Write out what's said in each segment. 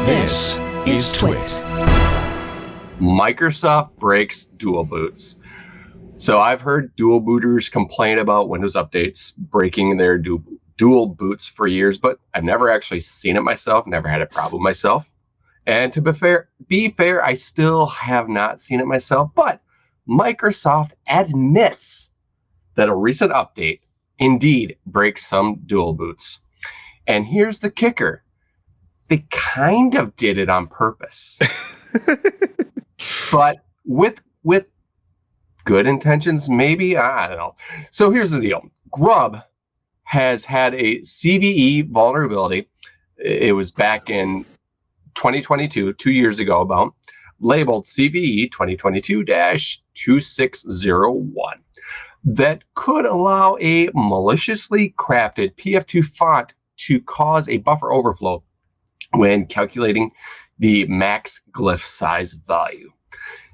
This is TWiT. Microsoft breaks dual boots. So I've heard dual booters complain about Windows updates breaking their dual boots for years, but I've never actually seen it myself, never had a problem myself. And to be fair, I still have not seen it myself, but Microsoft admits that a recent update indeed breaks some dual boots. And here's the kicker. They kind of did it on purpose. But with good intentions, maybe, I don't know. So here's the deal. Grub has had a CVE vulnerability. It was back in 2022, 2 years ago about, labeled CVE 2022-2601, that could allow a maliciously crafted PF2 font to cause a buffer overflow when calculating the max glyph size value.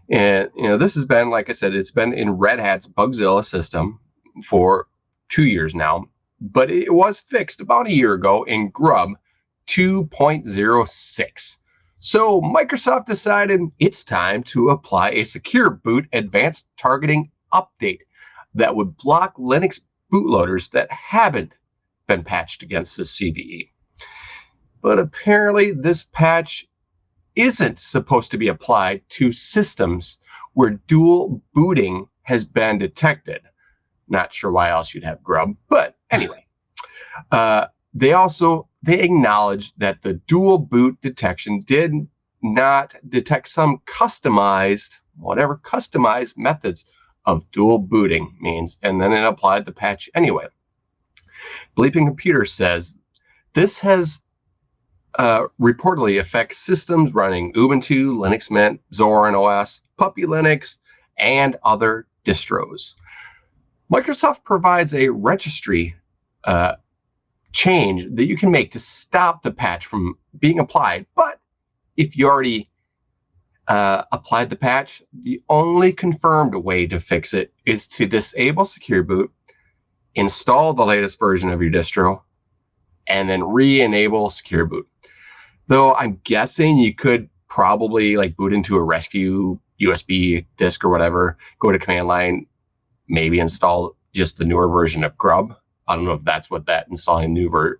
And this has been, like I said, it's been in Red Hat's Bugzilla system for 2 years now, but it was fixed about a year ago in Grub 2.06. So Microsoft decided it's time to apply a secure boot advanced targeting update that would block Linux bootloaders that haven't been patched against the CVE. But apparently this patch isn't supposed to be applied to systems where dual booting has been detected. Not sure why else you'd have Grub, but anyway. They acknowledged that the dual boot detection did not detect some customized methods of dual booting means, and then it applied the patch anyway. Bleeping Computer says this has reportedly affects systems running Ubuntu, Linux Mint, Zorin OS, Puppy Linux, and other distros. Microsoft provides a registry change that you can make to stop the patch from being applied. But if you already applied the patch, the only confirmed way to fix it is to disable Secure Boot, install the latest version of your distro, and then re-enable Secure Boot. Though I'm guessing you could probably boot into a rescue USB disk or whatever, go to command line, maybe install just the newer version of Grub. I don't know if that's what that installing newer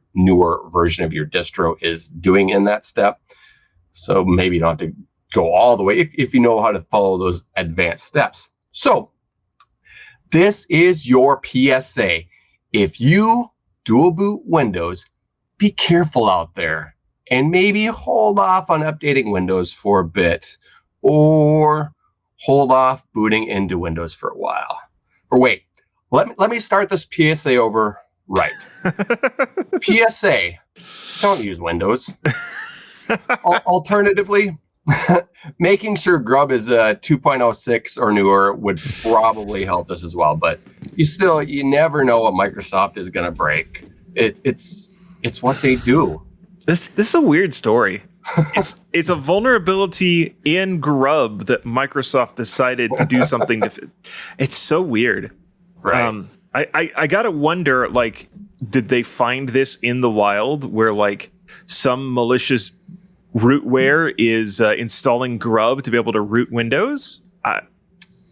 version of your distro is doing in that step. So maybe you don't have to go all the way if you know how to follow those advanced steps. So this is your PSA. If you dual boot Windows, be careful out there and maybe hold off on updating Windows for a bit, or hold off booting into Windows for a while. Or wait, let me start this PSA over right. PSA, don't use Windows. Alternatively, making sure Grub is 2.06 or newer would probably help us as well. But you never know what Microsoft is going to break. It's what they do. This is a weird story. It's a vulnerability in Grub that Microsoft decided to do something to. It's so weird. Right. I gotta wonder, did they find this in the wild where some malicious rootware is installing Grub to be able to root Windows?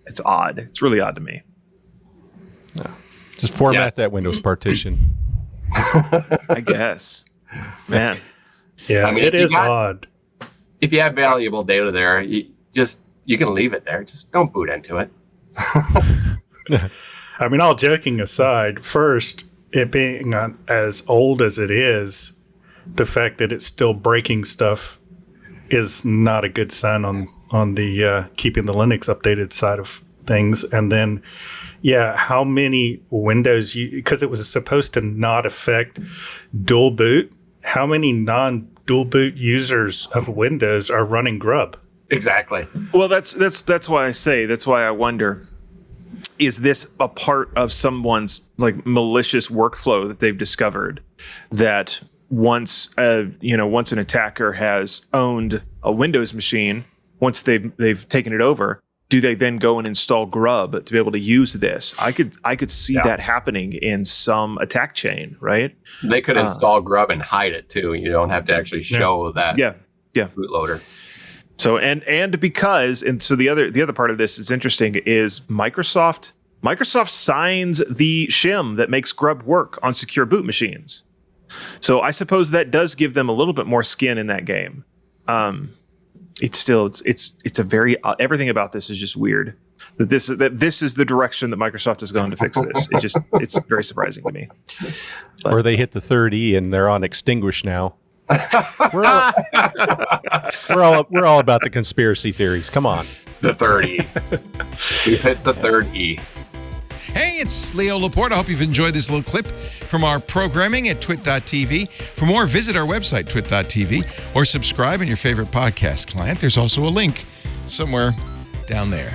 It's odd. It's really odd to me. Yeah. Just format that Windows partition. I guess. Man. Yeah, it is odd. If you have valuable data there, you can leave it there. Just don't boot into it. I mean, all joking aside, first, it being as old as it is, the fact that it's still breaking stuff is not a good sign on the keeping the Linux updated side of things. And then, how many Windows, because it was supposed to not affect dual boot, how many non-dual boot users of Windows are running Grub? Exactly. Well, that's why I wonder, is this a part of someone's malicious workflow that they've discovered, that once an attacker has owned a Windows machine, once they've taken it over, do they then go and install Grub to be able to use this? I could see that happening in some attack chain, right? They could install Grub and hide it too. You don't have to actually show that. Yeah. bootloader. So so the other part of this is interesting is Microsoft signs the shim that makes Grub work on secure boot machines. So I suppose that does give them a little bit more skin in that game. It's a very everything about this is just weird. That this is the direction that Microsoft has gone to fix this. It's very surprising to me. But, or they hit the third E and they're on extinguish now. We're all about the conspiracy theories. Come on. The third E. We hit the third E. Hey, it's Leo Laporte. I hope you've enjoyed this little clip from our programming at TWiT.tv. For more, visit our website, TWiT.tv, or subscribe in your favorite podcast client. There's also a link somewhere down there.